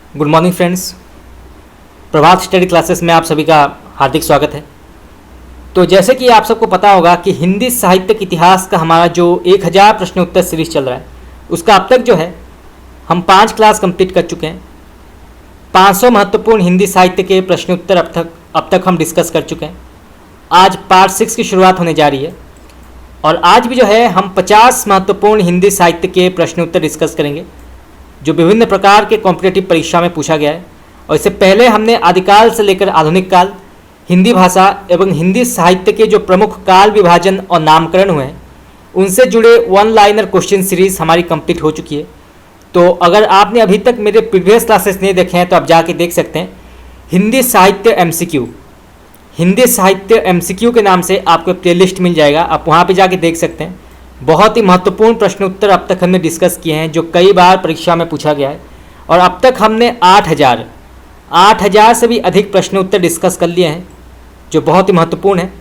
Good morning friends. Prabhat study classes में आप सभी का हार्दिक स्वागत है। तो जैसे कि आप सबको पता होगा कि हिंदी साहित्यिक इतिहास का हमारा जो 1000 प्रश्न उत्तर सीरीज चल रहा है उसका अब तक जो है हम 5 क्लास कंप्लीट कर चुके हैं। 500 महत्वपूर्ण हिंदी साहित्य के प्रश्न उत्तर अब तक हम डिस्कस कर चुके हैं। आज पार्ट 6 की शुरुआत होने जा रही है और आज भी जो है हम 50 महत्वपूर्ण हिंदी साहित्य के प्रश्न उत्तर डिस्कस करेंगे जो विभिन्न प्रकार के कॉम्पिटिटिव परीक्षा में पूछा गया है। और इससे पहले हमने आदिकाल से लेकर आधुनिक काल, हिंदी भाषा एवं हिंदी साहित्य के जो प्रमुख काल विभाजन और नामकरण हुए हैं उनसे जुड़े वन लाइनर क्वेश्चन सीरीज हमारी कंप्लीट हो चुकी है। तो अगर आपने अभी तक मेरे प्रीवियस क्लासेस नहीं देखे हैं तो आप जाके देख सकते हैं। हिंदी साहित्य एमसीक्यू, हिंदी साहित्य एमसीक्यू के नाम से आपको प्लेलिस्ट मिल जाएगा, आप वहाँ पे जाके देख सकते हैं। बहुत ही महत्वपूर्ण प्रश्न उत्तर अब तक हमने डिस्कस किए हैं जो कई बार परीक्षा में पूछा गया है और अब तक हमने 8000 से भी अधिक प्रश्न उत्तर डिस्कस कर लिए हैं जो बहुत ही महत्वपूर्ण है।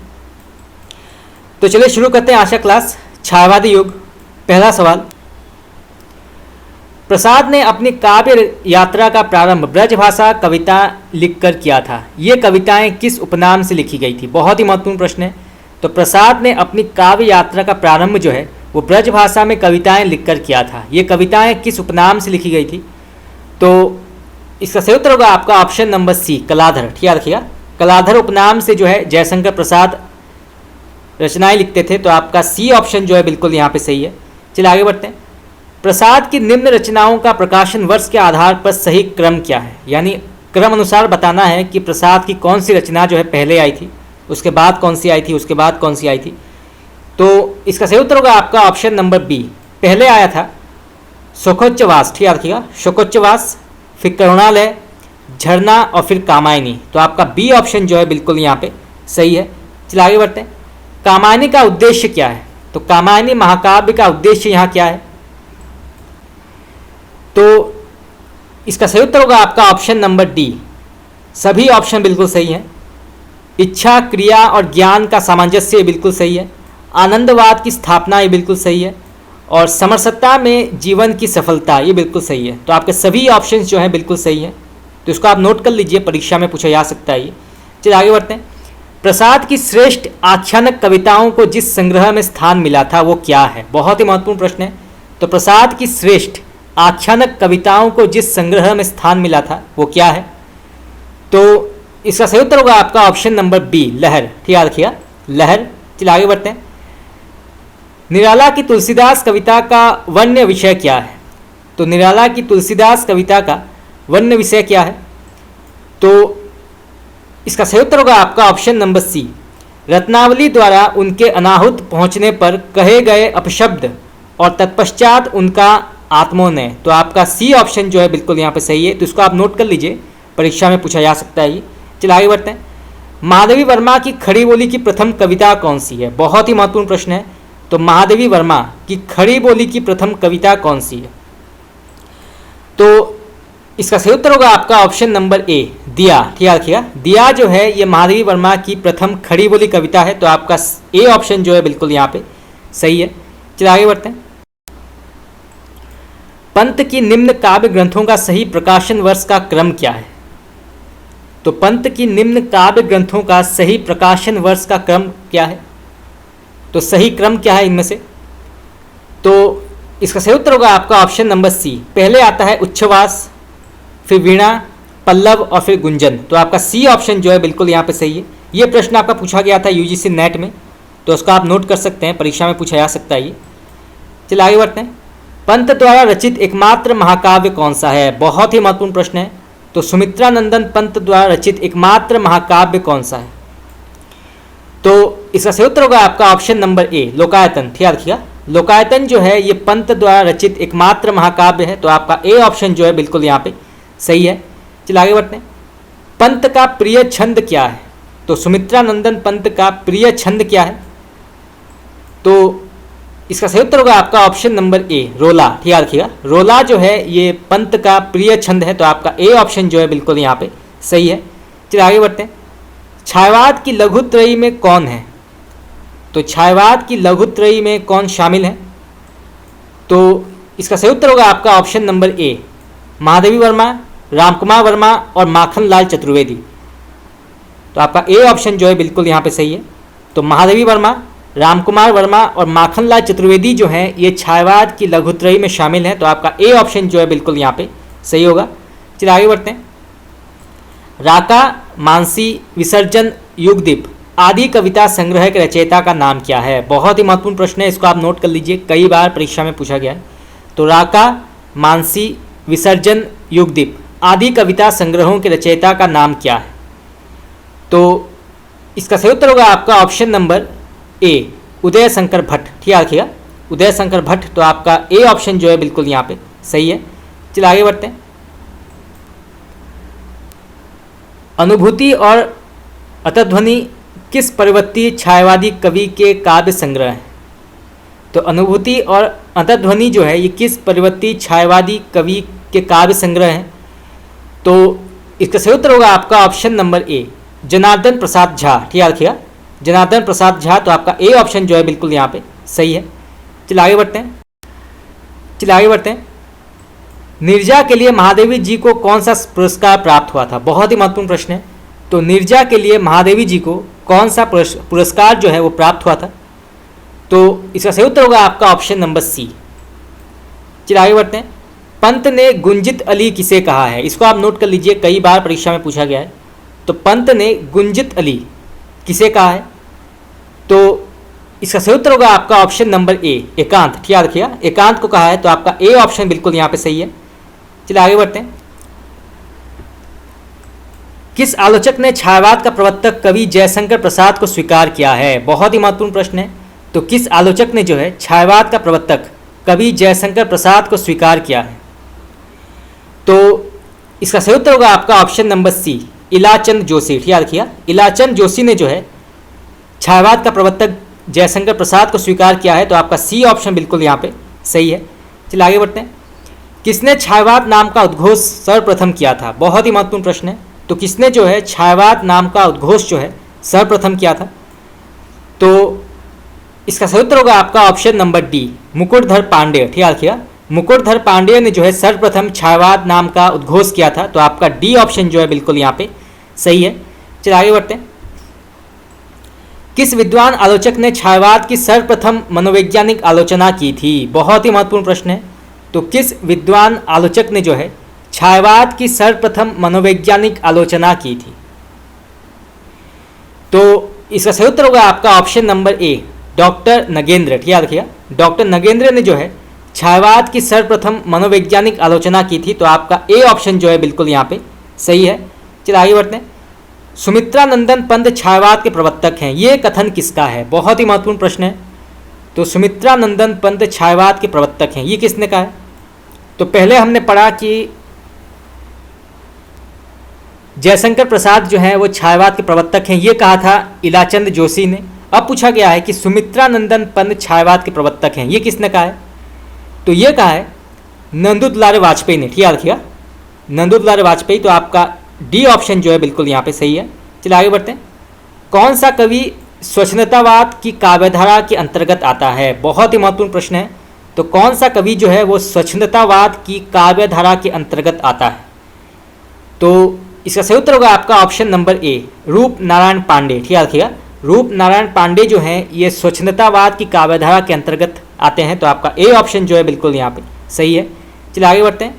तो चलिए शुरू करते हैं आज का क्लास। छायावादी युग। पहला सवाल, प्रसाद ने अपनी काव्य यात्रा का प्रारंभ ब्रजभाषा कविता लिखकर किया था। ये कविताएं किस उपनाम से लिखी गई थी? बहुत ही महत्वपूर्ण प्रश्न है। तो प्रसाद ने अपनी काव्य यात्रा का प्रारंभ जो है वो ब्रजभाषा में कविताएं लिखकर किया था। ये कविताएं किस उपनाम से लिखी गई थी? तो इसका सही उत्तर होगा आपका ऑप्शन नंबर सी, कलाधर। ठीक याद रखिएगा, कलाधर उपनाम से जो है जयशंकर प्रसाद रचनाएं लिखते थे। तो आपका सी ऑप्शन जो है बिल्कुल यहाँ पे सही है। चलिए आगे बढ़ते हैं। प्रसाद की निम्न रचनाओं का प्रकाशन वर्ष के आधार पर सही क्रम क्या है? यानी क्रम अनुसार बताना है कि प्रसाद की कौन सी रचना जो है पहले आई थी, उसके बाद कौन सी आई थी, उसके बाद कौन सी आई थी। तो इसका सही उत्तर होगा आपका ऑप्शन नंबर बी, पहले आया था शोकोच्चवास। ठीक याद रखिएगा, शोकोच्चवास, फिर करुणालय, झरना और फिर कामायनी। तो आपका बी ऑप्शन जो है बिल्कुल यहाँ पे सही है। चलिए आगे बढ़ते हैं। कामायनी का उद्देश्य क्या है? तो कामायनी महाकाव्य का उद्देश्य यहाँ क्या है? तो इसका सही उत्तर होगा आपका ऑप्शन नंबर डी, सभी ऑप्शन बिल्कुल सही हैं। इच्छा, क्रिया और ज्ञान का सामंजस्य बिल्कुल सही है। आनंदवाद की स्थापना ये बिल्कुल सही है और समरसत्ता में जीवन की सफलता ये बिल्कुल सही है। तो आपके सभी ऑप्शंस जो हैं बिल्कुल सही हैं। तो इसको आप नोट कर लीजिए, परीक्षा में पूछा जा सकता है ये। चलिए आगे बढ़ते हैं। प्रसाद की श्रेष्ठ आख्यानक कविताओं को जिस संग्रह में स्थान मिला था वो क्या है? बहुत ही महत्वपूर्ण प्रश्न है। तो प्रसाद की श्रेष्ठ आख्यानक कविताओं को जिस संग्रह में स्थान मिला था वो क्या है? तो इसका सही उत्तर होगा आपका ऑप्शन नंबर बी, लहर। ठीक याद रखिएगा, लहर। चलिए आगे बढ़ते हैं। निराला की तुलसीदास कविता का वन्य विषय क्या है? तो निराला की तुलसीदास कविता का वन्य विषय क्या है? तो इसका सही उत्तर होगा आपका ऑप्शन नंबर सी, रत्नावली द्वारा उनके अनाहुत पहुंचने पर कहे गए अपशब्द और तत्पश्चात उनका आत्मोनय। तो आपका सी ऑप्शन जो है बिल्कुल यहाँ पे सही है। तो इसको आप नोट कर लीजिए, परीक्षा में पूछा जा सकता है ये। चलिए आगे बढ़ते हैं। महादेवी वर्मा की खड़ी बोली की प्रथम कविता कौन सी है? बहुत ही महत्वपूर्ण प्रश्न है। तो महादेवी वर्मा की खड़ी बोली की प्रथम कविता कौन सी है? तो इसका सही उत्तर होगा आपका ऑप्शन नंबर ए, दिया। ठीक याद रखिएगा, दिया जो है ये महादेवी वर्मा की प्रथम खड़ी बोली कविता है। तो आपका ए ऑप्शन जो है बिल्कुल यहाँ पे सही है। चलिए आगे बढ़ते हैं। पंत की निम्न काव्य ग्रंथों का सही प्रकाशन वर्ष का क्रम क्या है? तो पंत की निम्न काव्य ग्रंथों का सही प्रकाशन वर्ष का क्रम क्या है? तो सही क्रम क्या है इनमें से? तो इसका सही उत्तर होगा आपका ऑप्शन नंबर सी, पहले आता है उच्छ्वास, फिर वीणा, पल्लव और फिर गुंजन। तो आपका सी ऑप्शन जो है बिल्कुल यहाँ पे सही है। ये प्रश्न आपका पूछा गया था यूजीसी नेट में, तो उसको आप नोट कर सकते हैं, परीक्षा में पूछा जा सकता है ये। चलिए आगे बढ़ते हैं। पंत द्वारा रचित एकमात्र महाकाव्य कौन सा है? बहुत ही महत्वपूर्ण प्रश्न है। तो सुमित्रा नंदन पंत द्वारा रचित एकमात्र महाकाव्य कौन सा है? तो इसका सही उत्तर होगा आपका ऑप्शन नंबर ए, लोकायतन। ठीक याद रखिएगा, लोकायतन जो है ये पंत द्वारा रचित एकमात्र महाकाव्य है। तो आपका ए ऑप्शन जो है बिल्कुल यहाँ पे सही है। चलिए आगे बढ़ते हैं। पंत का प्रिय छंद क्या है? तो सुमित्रा नंदन पंत का प्रिय छंद क्या है? तो इसका सही उत्तर होगा आपका ऑप्शन नंबर ए, रोला। ठीक याद रखिएगा, रोला जो है ये पंत का प्रिय छंद है। तो आपका ए ऑप्शन जो है बिल्कुल यहाँ पे सही है। चलिए आगे बढ़ते हैं। छायावाद की लघुत्रयी में कौन है? तो छायावाद की लघुत्रयी में कौन शामिल है? तो इसका सही उत्तर होगा आपका ऑप्शन नंबर ए, महादेवी वर्मा, रामकुमार वर्मा और माखनलाल चतुर्वेदी। तो आपका ए ऑप्शन जो है बिल्कुल यहाँ पे सही है। तो महादेवी वर्मा, रामकुमार वर्मा और माखनलाल चतुर्वेदी जो हैं ये छायावाद की लघुत्रयी में शामिल हैं। तो आपका ए ऑप्शन जो है बिल्कुल यहाँ पे सही होगा। चलिए आगे बढ़ते हैं। राका, मानसी, विसर्जन, युगदीप आदि कविता संग्रह के रचयिता का नाम क्या है? बहुत ही महत्वपूर्ण प्रश्न है, इसको आप नोट कर लीजिए, कई बार परीक्षा में पूछा गया है। तो राका, मानसी, विसर्जन, युगदीप आदि कविता संग्रहों के रचयिता का नाम क्या है? तो इसका सही उत्तर होगा आपका ऑप्शन नंबर ए, उदय शंकर भट्ट। ठीक है, रखिएगा उदय शंकर भट्ट। तो आपका ए ऑप्शन जो है बिल्कुल यहाँ पे सही है। चलिए आगे बढ़ते हैं। अनुभूति और अतध्वनि किस पर्वतीय छायावादी कवि के काव्य संग्रह हैं? तो अनुभूति और अतध्वनि जो है ये किस पर्वतीय छायावादी कवि के काव्य संग्रह हैं? तो इसका सही उत्तर होगा आपका ऑप्शन नंबर ए, जनार्दन प्रसाद झा। ठीक है, रखिएगा जनार्दन प्रसाद झा। तो आपका ए ऑप्शन जो है बिल्कुल यहाँ पे सही है। चलिए आगे बढ़ते हैं। नीरजा के लिए महादेवी जी को कौन सा पुरस्कार प्राप्त हुआ था? बहुत ही महत्वपूर्ण प्रश्न है। तो नीरजा के लिए महादेवी जी को कौन सा पुरस्कार जो है वो प्राप्त हुआ था? तो इसका सही उत्तर होगा आपका ऑप्शन नंबर सी। चलिए आगे बढ़ते हैं। पंत ने गुंजित अली किसे कहा है? इसको आप नोट कर लीजिए, कई बार परीक्षा में पूछा गया है। तो पंत ने गुंजित अली किसे कहा है? तो इसका सही उत्तर होगा आपका ऑप्शन नंबर ए, एकांत। ठीक है, रखिएगा एकांत को कहा है। तो आपका ए ऑप्शन बिल्कुल यहाँ पे सही है। चलिए आगे बढ़ते हैं। किस आलोचक ने छायावाद का प्रवर्तक कवि जयशंकर प्रसाद को स्वीकार किया है? बहुत ही महत्वपूर्ण प्रश्न है। तो किस आलोचक ने जो है छायावाद का प्रवर्तक कवि जयशंकर प्रसाद को स्वीकार किया है? तो इसका सही उत्तर होगा आपका option number C, Ilachand Joshi. ठीक है, रखिएगा इलाचंद जोशी ने जो है छायावाद का प्रवर्तक जयशंकर प्रसाद को स्वीकार किया है। तो आपका सी ऑप्शन बिल्कुल यहाँ पे सही है। चलिए आगे बढ़ते हैं। किसने छायावाद नाम का उद्घोष सर्वप्रथम किया था? बहुत ही महत्वपूर्ण प्रश्न है। तो किसने जो है छायावाद नाम का उद्घोष जो है सर्वप्रथम किया था? तो इसका सही उत्तर होगा आपका option number D, Mukutdhar Pandey. ठीक है, रखिएगा मुकुटधर पांडेय ने जो है सर्वप्रथम छायावाद नाम का उद्घोष किया था। तो आपका डी ऑप्शन जो है बिल्कुल यहाँ पे सही है। चलिए आगे बढ़ते हैं। किस विद्वान आलोचक ने छायावाद की सर्वप्रथम मनोवैज्ञानिक आलोचना की थी? बहुत ही महत्वपूर्ण प्रश्न है। तो किस विद्वान आलोचक ने जो है छायावाद की सर्वप्रथम मनोवैज्ञानिक आलोचना की थी? तो इसका सही उत्तर होगा आपका ऑप्शन नंबर ए, डॉक्टर नगेंद्र। ठीक है, रखिएगा डॉक्टर नगेंद्र ने जो है छायावाद की सर्वप्रथम मनोवैज्ञानिक आलोचना की थी। तो आपका ए ऑप्शन जो है बिल्कुल यहाँ पे सही है। चलिए आगे बढ़ते हैं। सुमित्रा नंदन पंत छायावाद के प्रवर्तक हैं, ये कथन किसका है? बहुत ही महत्वपूर्ण प्रश्न है। तो सुमित्रा नंदन पंत छायावाद के प्रवर्तक हैं, ये किसने कहा है? तो पहले हमने पढ़ा कि जयशंकर प्रसाद जो है वो छायावाद के प्रवर्तक हैं, ये कहा था इलाचंद जोशी ने। अब पूछा गया है कि सुमित्रा नंदन पंत छायावाद के प्रवर्तक हैं, ये किसने कहा है? तो ये कहा है नंदू दुलारे वाजपेयी ने। ठीक है, रखिएगा नंदू दुलारे वाजपेयी। तो आपका डी ऑप्शन जो है बिल्कुल यहाँ पे सही है। चलिए आगे बढ़ते हैं। कौन सा कवि स्वच्छंदतावाद की काव्यधारा के अंतर्गत आता है? बहुत ही महत्वपूर्ण प्रश्न है। तो कौन सा कवि जो है वो स्वच्छंदतावाद की काव्यधारा के अंतर्गत आता है? तो इसका सही उत्तर होगा आपका ऑप्शन नंबर ए, रूप नारायण पांडे। ठीक है, रखिएगा रूप नारायण पांडे जो हैं ये स्वच्छंदतावाद की काव्यधारा के अंतर्गत आते हैं। तो आपका ए ऑप्शन जो है बिल्कुल यहाँ पे सही है। चलिए आगे बढ़ते हैं।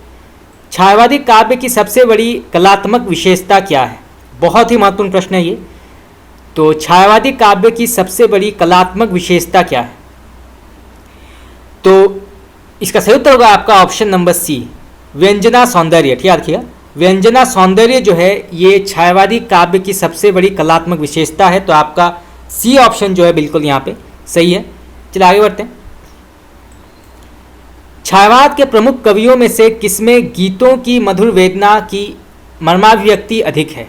छायावादी काव्य की सबसे बड़ी कलात्मक विशेषता क्या है? बहुत ही महत्वपूर्ण प्रश्न है ये। तो छायावादी काव्य की सबसे बड़ी कलात्मक विशेषता क्या है? तो इसका सही उत्तर होगा आपका ऑप्शन नंबर सी, व्यंजना सौंदर्य। ठीक है, रखिएगा व्यंजना सौंदर्य जो है ये छायावादी काव्य की सबसे बड़ी कलात्मक विशेषता है। तो आपका सी ऑप्शन जो है बिल्कुल यहाँ पे सही है। चलिए आगे बढ़ते हैं। छायावाद के प्रमुख कवियों में से किसमें गीतों की मधुर वेदना की मर्माभिव्यक्ति अधिक है?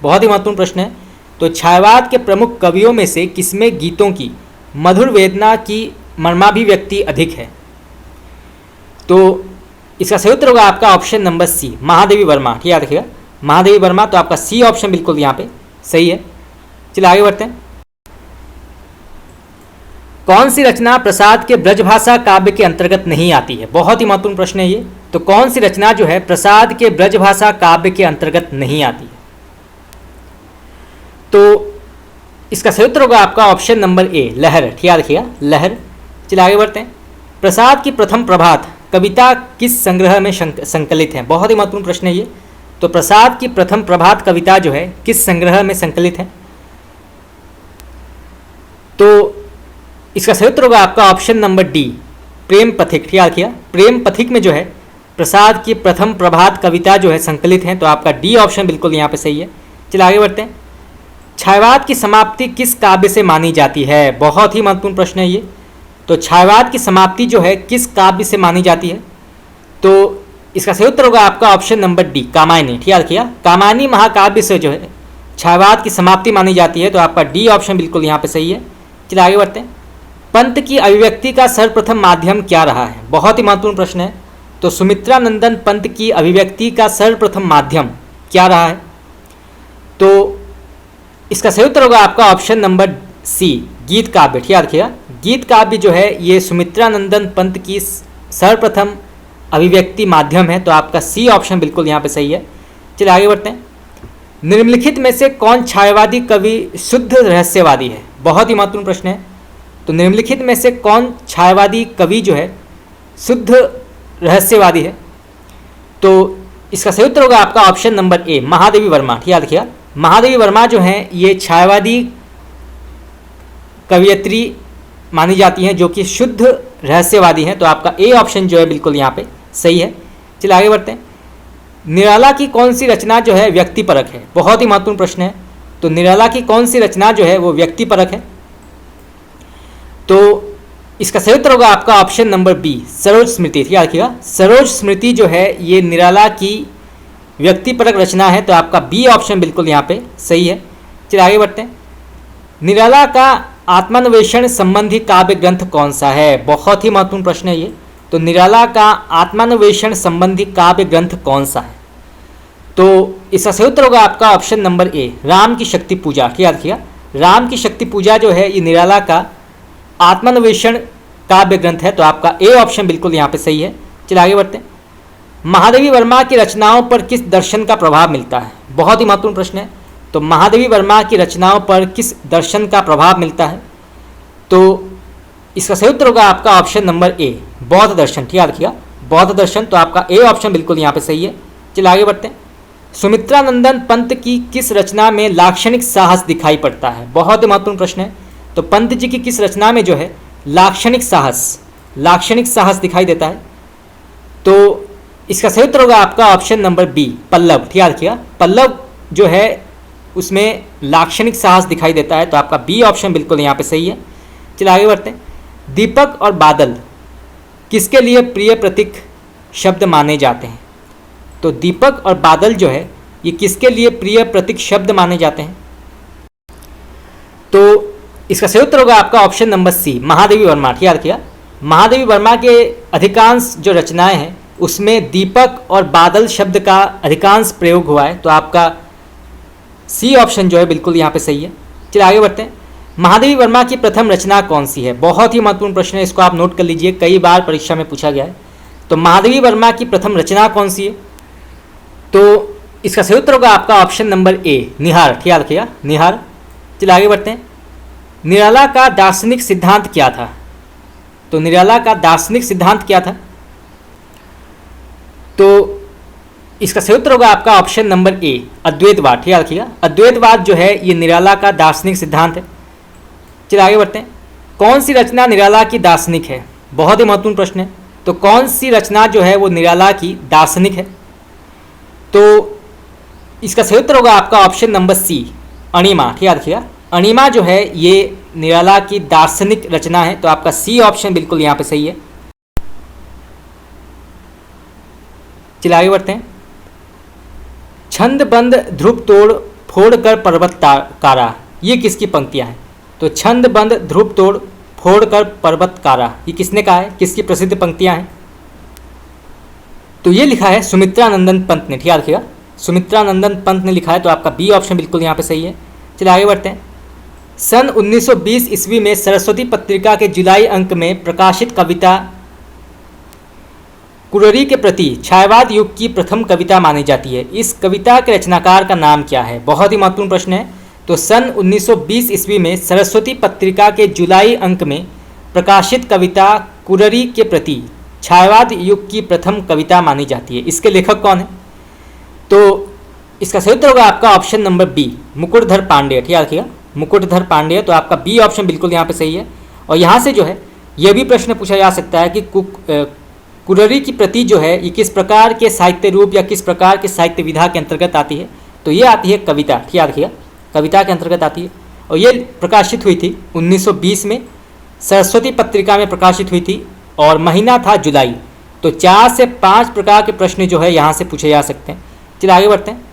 बहुत ही महत्वपूर्ण प्रश्न है। तो छायावाद के प्रमुख कवियों में से किसमें गीतों की मधुर वेदना की मर्माभिव्यक्ति अधिक है? तो इसका सही उत्तर होगा आपका option number C, Mahadevi Verma. ठीक है, रखिएगा महादेवी वर्मा। तो आपका सी ऑप्शन बिल्कुल यहाँ पे सही है। चलिए आगे बढ़ते हैं। कौन सी रचना प्रसाद के ब्रजभाषा काव्य के अंतर्गत नहीं आती है? बहुत ही महत्वपूर्ण प्रश्न है ये। तो कौन सी रचना जो है प्रसाद के ब्रजभाषा काव्य के अंतर्गत नहीं आती है? तो इसका सही उत्तर होगा आपका ऑप्शन नंबर ए, लहर। याद रखिएगा, लहर। चलिए आगे बढ़ते हैं। प्रसाद की प्रथम प्रभात कविता किस संग्रह में संकलित है? बहुत ही महत्वपूर्ण प्रश्न है ये। तो प्रसाद की प्रथम प्रभात कविता जो है किस संग्रह में संकलित है? तो इसका सही उत्तर होगा आपका ऑप्शन नंबर डी, प्रेम पथिक। याद रखिएगा, प्रेम पथिक में जो है प्रसाद की प्रथम प्रभात कविता जो है संकलित है। तो आपका डी ऑप्शन बिल्कुल यहाँ पे सही है। चलिए आगे बढ़ते हैं। छायावाद की समाप्ति किस काव्य से मानी जाती है? बहुत ही महत्वपूर्ण प्रश्न है ये। तो छायावाद की समाप्ति जो है किस काव्य से मानी जाती है? तो इसका सही उत्तर होगा आपका ऑप्शन नंबर डी, कामायनी। याद रखिएगा, कामायनी महाकाव्य से जो है छायावाद की समाप्ति मानी जाती है। तो आपका डी ऑप्शन बिल्कुल यहाँ पे सही है। चलिए आगे बढ़ते हैं। पंत की अभिव्यक्ति का सर्वप्रथम माध्यम क्या रहा है? बहुत ही महत्वपूर्ण प्रश्न है। तो सुमित्रानंदन पंत की अभिव्यक्ति का सर्वप्रथम माध्यम क्या रहा है? तो इसका सही उत्तर होगा आपका ऑप्शन नंबर सी, गीत काव्य। याद रखिएगा, गीत काव्य जो है ये सुमित्रानंदन पंत की सर्वप्रथम अभिव्यक्ति माध्यम है। तो आपका सी ऑप्शन बिल्कुल यहाँ पे सही है। चलिए आगे बढ़ते हैं। निम्नलिखित में से कौन छायावादी कवि शुद्ध रहस्यवादी है? बहुत ही महत्वपूर्ण प्रश्न है। तो निम्नलिखित में से कौन छायावादी कवि जो है शुद्ध रहस्यवादी है? तो इसका सही उत्तर होगा आपका ऑप्शन नंबर ए, महादेवी वर्मा। याद रखिएगा, महादेवी वर्मा जो हैं ये छायावादी कवयित्री मानी जाती हैं जो कि शुद्ध रहस्यवादी हैं। तो आपका ए ऑप्शन जो है बिल्कुल यहाँ पे सही है। चलिए आगे बढ़ते हैं। निराला की कौन सी रचना जो है व्यक्तिपरक है? बहुत ही महत्वपूर्ण प्रश्न है। तो निराला की कौन सी रचना जो है वो व्यक्तिपरक है? तो इसका सही उत्तर होगा आपका ऑप्शन नंबर बी, सरोज स्मृति। याद रखिएगा, सरोज स्मृति जो है ये निराला की व्यक्तिपरक रचना है। तो आपका बी ऑप्शन बिल्कुल यहाँ पे सही है। चलिए आगे बढ़ते हैं। निराला का आत्मान्वेषण संबंधी काव्य ग्रंथ कौन सा है? बहुत ही महत्वपूर्ण प्रश्न है ये। तो निराला का आत्मान्वेषण संबंधी काव्य ग्रंथ कौन सा है? तो इसका सही उत्तर होगा आपका ऑप्शन नंबर ए, राम की शक्ति पूजा। याद रखिएगा, राम की शक्ति पूजा जो है ये निराला का आत्मान्वेषण काव्य ग्रंथ है। तो आपका ए ऑप्शन बिल्कुल यहाँ पे सही है। चलिए आगे बढ़ते हैं। महादेवी वर्मा की रचनाओं पर किस दर्शन का प्रभाव मिलता है? बहुत ही महत्वपूर्ण प्रश्न है। तो महादेवी वर्मा की रचनाओं पर किस दर्शन का प्रभाव मिलता है? तो इसका सही उत्तर होगा आपका ऑप्शन नंबर ए, बौद्ध दर्शन। याद रखिएगा, बौद्ध दर्शन। तो आपका ए ऑप्शन बिल्कुल यहाँ पे सही है। चलिए आगे बढ़ते हैं। सुमित्रानंदन पंत की किस रचना में लाक्षणिक साहस दिखाई पड़ता है? बहुत ही महत्वपूर्ण प्रश्न है। तो पंत जी की किस रचना में जो है लाक्षणिक साहस दिखाई देता है? तो इसका सही उत्तर होगा आपका ऑप्शन नंबर बी, पल्लव। याद रखिएगा, पल्लव जो है उसमें लाक्षणिक साहस दिखाई देता है। तो आपका बी ऑप्शन बिल्कुल यहाँ पे सही है। चलिए आगे बढ़ते हैं। दीपक और बादल किसके लिए प्रिय प्रतीक शब्द माने जाते हैं? तो दीपक और बादल जो है ये किसके लिए प्रिय प्रतीक शब्द माने जाते हैं? तो इसका सही उत्तर होगा आपका option number C, Mahadevi Verma. याद रखिएगा, महादेवी वर्मा के अधिकांश जो रचनाएं हैं उसमें दीपक और बादल शब्द का अधिकांश प्रयोग हुआ है। तो आपका सी ऑप्शन जो है बिल्कुल यहाँ पे सही है। चलिए आगे बढ़ते हैं। महादेवी वर्मा की प्रथम रचना कौन सी है? बहुत ही महत्वपूर्ण प्रश्न है, इसको आप नोट कर लीजिए, कई बार परीक्षा में पूछा गया है। तो महादेवी वर्मा की प्रथम रचना कौन सी है? तो इसका सही उत्तर होगा आपका ऑप्शन नंबर ए, निहार। याद रखिएगा, निहार। चलिए आगे बढ़ते हैं। निराला का दार्शनिक सिद्धांत क्या था? तो निराला का दार्शनिक सिद्धांत क्या था? तो इसका सही उत्तर होगा आपका ऑप्शन नंबर ए, अद्वैतवाद। याद रखिएगा, अद्वैतवाद जो है ये निराला का दार्शनिक सिद्धांत है। चलिए आगे बढ़ते हैं। कौन सी रचना निराला की दार्शनिक है? बहुत ही महत्वपूर्ण प्रश्न है। तो कौन सी रचना जो है वो निराला की दार्शनिक है? तो इसका सही उत्तर होगा आपका ऑप्शन नंबर सी, अणिमा। याद रखिएगा, अणिमा जो है ये निराला की दार्शनिक रचना है। तो आपका सी ऑप्शन बिल्कुल यहाँ पे सही है। चलिए आगे बढ़ते हैं। छंदबंद ध्रुव तोड़ फोड़ कर पर्वत कारा, ये किसकी पंक्तियां हैं? तो छंदबंद ध्रुव तोड़ फोड़ कर पर्वत कारा, ये किसने कहा है? किसकी प्रसिद्ध पंक्तियां हैं? तो ये लिखा है सुमित्रानंदन पंत ने। याद रखिएगा, सुमित्रानंदन पंत ने लिखा है। तो आपका बी ऑप्शन बिल्कुल यहाँ पे सही है। चलिए आगे बढ़ते हैं। सन 1920 ईस्वी में सरस्वती पत्रिका के जुलाई अंक में प्रकाशित कविता कुररी के प्रति छायावाद युग की प्रथम कविता मानी जाती है। इस कविता के रचनाकार का नाम क्या है? बहुत ही महत्वपूर्ण प्रश्न है। तो सन 1920 ईस्वी में सरस्वती पत्रिका के जुलाई अंक में प्रकाशित कविता कुररी के प्रति छायावाद युग की प्रथम कविता मानी जाती है। इसके लेखक कौन है? तो इसका सही उत्तर होगा आपका option number B, Mukutdhar Pandey. ठीक है, रखिएगा मुकुटधर पांडेय। तो आपका बी ऑप्शन बिल्कुल यहाँ पे सही है। और यहाँ से जो है यह भी प्रश्न पूछा जा सकता है कि कुररी की प्रति जो है ये किस प्रकार के साहित्य रूप या किस प्रकार के साहित्य विधा के अंतर्गत आती है? तो ये आती है कविता। ठीक है, रखिएगा कविता के अंतर्गत आती है। और ये प्रकाशित हुई थी 1920 में, सरस्वती पत्रिका में प्रकाशित हुई थी और महीना था जुलाई। तो 4 से 5 प्रकार के प्रश्न जो है यहाँ से पूछे जा सकते हैं। चलिए आगे बढ़ते हैं।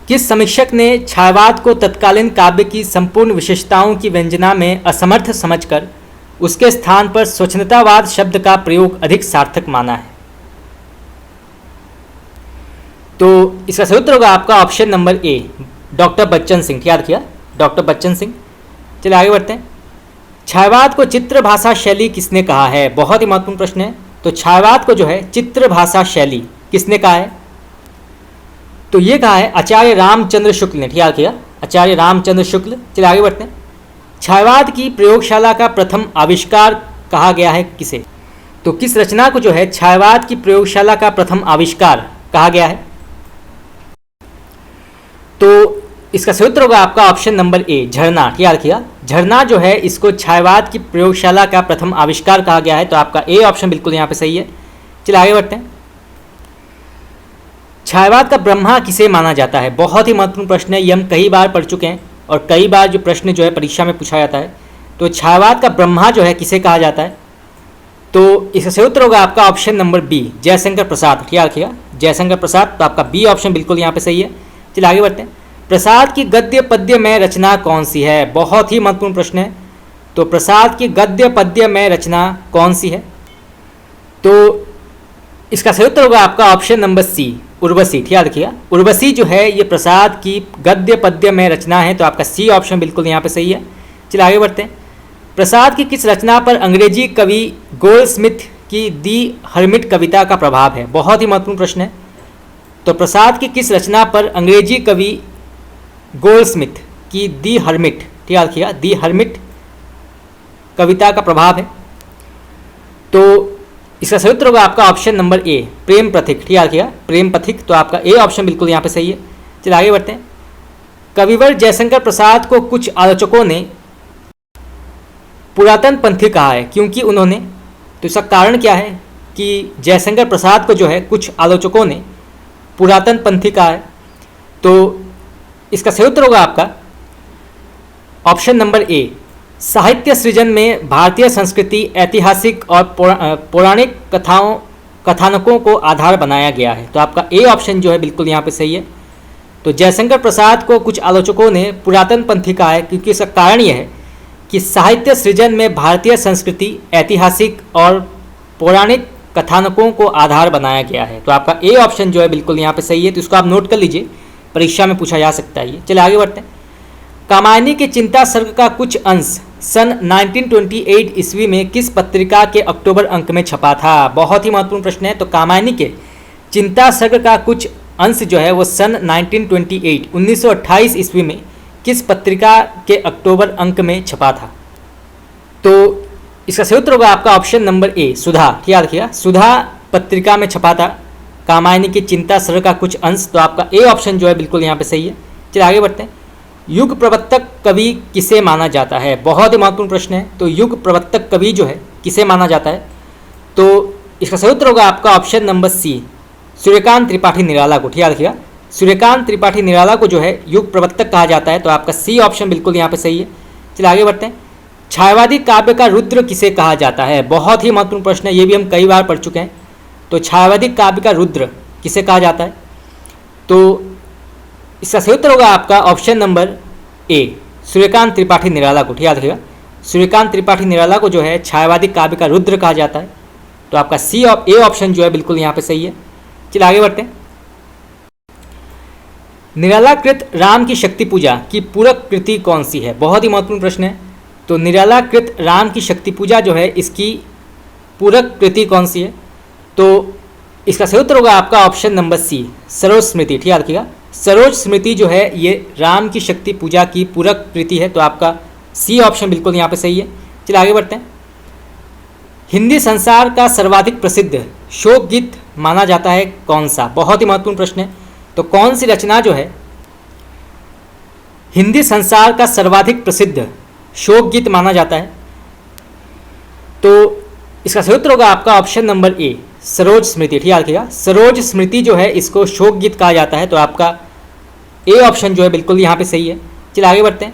किस समीक्षक ने छायावाद को तत्कालीन काव्य की संपूर्ण विशेषताओं की व्यंजना में असमर्थ समझकर उसके स्थान पर स्वच्छंदतावाद शब्द का प्रयोग अधिक सार्थक माना है? तो इसका सही उत्तर होगा आपका ऑप्शन नंबर ए, डॉक्टर बच्चन सिंह। याद किया, डॉक्टर बच्चन सिंह। चलिए आगे बढ़ते हैं। छायावाद को चित्र भाषा शैली किसने कहा है? बहुत ही महत्वपूर्ण प्रश्न है। तो छायावाद को जो है चित्र भाषा शैली किसने कहा है? तो ये कहा है आचार्य रामचंद्र शुक्ल ने। ठीक है, आचार्य रामचंद्र शुक्ल। चलिए आगे बढ़ते हैं। छायावाद की प्रयोगशाला का प्रथम आविष्कार कहा गया है किसे? तो किस रचना को जो है छायावाद की प्रयोगशाला का प्रथम आविष्कार कहा गया है? तो इसका सही उत्तर होगा आपका ऑप्शन नंबर ए, झरना। ठीक है, रखिएगा झरना जो है इसको छायावाद की प्रयोगशाला का प्रथम आविष्कार कहा गया है। तो आपका ए ऑप्शन बिल्कुल यहाँ पे सही है। चलिए आगे बढ़ते हैं। छायावाद का ब्रह्मा किसे माना जाता है? बहुत ही महत्वपूर्ण प्रश्न है, ये हम कई बार पढ़ चुके हैं और कई बार जो प्रश्न जो है परीक्षा में पूछा जाता है। तो छायावाद का ब्रह्मा जो है किसे कहा जाता है? तो इसका सही उत्तर होगा आपका option number B, Jaishankar Prasad. ठीक है, रखिएगा जयशंकर प्रसाद। तो आपका बी ऑप्शन बिल्कुल यहाँ पे सही है। चलिए आगे बढ़ते हैं। प्रसाद की गद्य पद्य में रचना कौन सी है? बहुत ही महत्वपूर्ण प्रश्न है। तो प्रसाद की गद्य पद्य में रचना कौन सी है? तो इसका सही उत्तर होगा आपका ऑप्शन नंबर सी, उर्वशी। ठीक है, रखिएगा उर्वशी जो है ये प्रसाद की गद्य पद्य में रचना है। तो आपका सी ऑप्शन बिल्कुल यहाँ पे सही है। चलिए आगे बढ़ते हैं। प्रसाद की किस रचना पर अंग्रेजी कवि गोल्डस्मिथ की दी हर्मिट कविता का प्रभाव है? बहुत ही महत्वपूर्ण प्रश्न है। तो प्रसाद की किस रचना पर अंग्रेजी कवि गोल्डस्मिथ की दी हर्मिट, ठीक है रखिएगा दी हर्मिट कविता का प्रभाव है? तो इसका सही उत्तर होगा आपका ऑप्शन नंबर ए, प्रेम पथिक। ठीक है, रखिएगा प्रेम पथिक। तो आपका ए ऑप्शन बिल्कुल यहाँ पे सही है। चलिए आगे बढ़ते हैं। कविवर जयशंकर प्रसाद को कुछ आलोचकों ने पुरातन पंथी कहा है, क्योंकि उन्होंने, तो इसका कारण क्या है कि जयशंकर प्रसाद को जो है कुछ आलोचकों ने पुरातन पंथी कहा है? तो इसका सही उत्तर होगा आपका ऑप्शन नंबर ए, साहित्य सृजन में भारतीय संस्कृति, ऐतिहासिक और पौराणिक कथानकों को आधार बनाया गया है। तो आपका ए ऑप्शन जो है बिल्कुल यहाँ पे सही है। तो जयशंकर प्रसाद को कुछ आलोचकों ने पुरातन पंथी कहा है, क्योंकि इसका कारण यह है कि साहित्य सृजन में भारतीय संस्कृति, ऐतिहासिक और पौराणिक कथानकों को आधार बनाया गया है। तो आपका ए ऑप्शन जो है बिल्कुल यहाँ पे सही है। तो इसको आप नोट कर लीजिए, परीक्षा में पूछा जा सकता है ये। चलिए आगे बढ़ते हैं। कामायनी के चिंता सर्ग का कुछ अंश सन 1928 ईस्वी में किस पत्रिका के अक्टूबर अंक में छपा था? बहुत ही महत्वपूर्ण प्रश्न है। तो कामायनी के चिंता सर्ग का कुछ अंश जो है वो सन 1928 ईस्वी में किस पत्रिका के अक्टूबर अंक में छपा था? तो इसका सही उत्तर होगा आपका ऑप्शन नंबर ए, सुधा। ठीक है, रखिएगा सुधा पत्रिका में छपा था कामायनी की चिंता सर्ग का कुछ अंश। तो आपका ए ऑप्शन जो है बिल्कुल यहाँ पे सही है। चलिए आगे बढ़ते हैं। युग प्रवर्तक कवि किसे माना जाता है? बहुत ही महत्वपूर्ण प्रश्न है। तो युग प्रवर्तक कवि जो है किसे माना जाता है? तो इसका सही उत्तर होगा आपका option number C, Suryakant Tripathi Nirala को। ठीक है, रखिएगा सूर्यकांत त्रिपाठी निराला को जो है युग प्रवर्तक कहा जाता है। तो आपका सी ऑप्शन बिल्कुल यहाँ पे सही है। चलिए आगे बढ़ते हैं। छायावादी काव्य का रुद्र किसे कहा जाता है? बहुत ही महत्वपूर्ण प्रश्न है, ये भी हम कई बार पढ़ चुके हैं। तो छायावादी काव्य का रुद्र किसे कहा जाता है? तो इसका सही उत्तर होगा आपका option number A, Suryakant Tripathi Nirala को। ठीक है, रखिएगा सूर्यकांत त्रिपाठी निराला को जो है छायावादी काव्य का रुद्र कहा जाता है। तो आपका सी ए ऑप्शन जो है बिल्कुल यहाँ पे सही है। चलिए आगे बढ़ते हैं। निरालाकृत राम की शक्ति पूजा की पूरक कृति कौन सी है? बहुत ही महत्वपूर्ण प्रश्न है। तो निरालाकृत राम की शक्ति पूजा जो है इसकी पूरक कृति कौन सी है? तो इसका सही उत्तर होगा आपका ऑप्शन नंबर सी, सरोज स्मृति। ठीक है, रखिएगा, सरोज स्मृति जो है ये राम की शक्ति पूजा की पूरक कृति है। तो आपका सी ऑप्शन बिल्कुल यहाँ पे सही है। चलिए आगे बढ़ते हैं। हिंदी संसार का सर्वाधिक प्रसिद्ध शोक गीत माना जाता है कौन सा? बहुत ही महत्वपूर्ण प्रश्न है। तो कौन सी रचना जो है हिंदी संसार का सर्वाधिक प्रसिद्ध शोक गीत माना जाता है? तो इसका सही उत्तर होगा आपका ऑप्शन नंबर ए, सरोज स्मृति। ठीक है, रखिएगा, सरोज स्मृति जो है इसको शोक गीत कहा जाता है। तो आपका ए ऑप्शन जो है बिल्कुल यहाँ पे सही है। चलिए आगे बढ़ते हैं।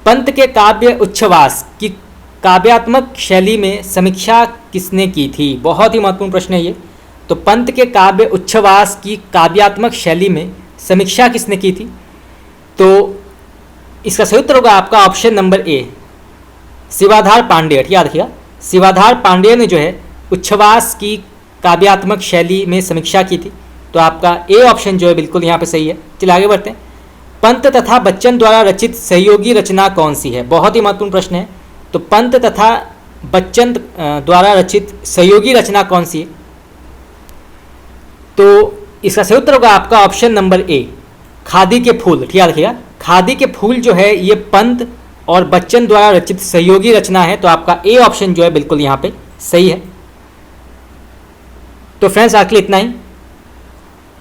पंत के काव्य उच्छ्वास की काव्यात्मक शैली में समीक्षा किसने की थी? बहुत ही महत्वपूर्ण प्रश्न है ये। तो पंत के काव्य उच्छ्वास की काव्यात्मक शैली में समीक्षा किसने की थी? तो इसका सही उत्तर होगा आपका ऑप्शन नंबर ए, शिवाधार पांडेय। ठीक है, रखिएगा, शिवाधार पांडेय ने जो है उच्छ्वास की काव्यात्मक शैली में समीक्षा की थी। तो आपका ए ऑप्शन जो है बिल्कुल यहाँ पे सही है। चलिए आगे बढ़ते हैं। पंत तथा बच्चन द्वारा रचित सहयोगी रचना कौन सी है? बहुत ही महत्वपूर्ण प्रश्न है। तो पंत तथा बच्चन द्वारा रचित सहयोगी रचना कौन सी है? तो इसका सही उत्तर होगा आपका ऑप्शन नंबर ए, खादी के फूल। ठीक है, रखिएगा, खादी के फूल जो है ये पंत और बच्चन द्वारा रचित सहयोगी रचना है। तो आपका ए ऑप्शन जो है बिल्कुल यहाँ पे सही है। तो फ्रेंड्स, आज के लिए इतना ही।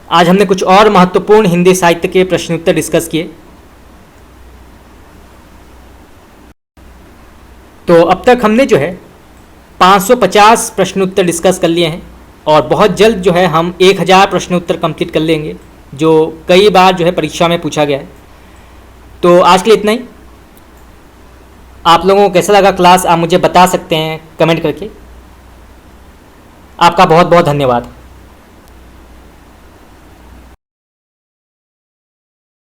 आज हमने कुछ और महत्वपूर्ण हिंदी साहित्य के प्रश्न उत्तर डिस्कस किए। तो अब तक हमने जो है 550 प्रश्न उत्तर डिस्कस कर लिए हैं और बहुत जल्द जो है हम 1000 प्रश्न उत्तर कंप्लीट कर लेंगे, जो कई बार जो है परीक्षा में पूछा गया है। तो आज के लिए इतना ही। आप लोगों को कैसा लगा क्लास आप मुझे बता सकते हैं कमेंट करके। आपका बहुत बहुत धन्यवाद।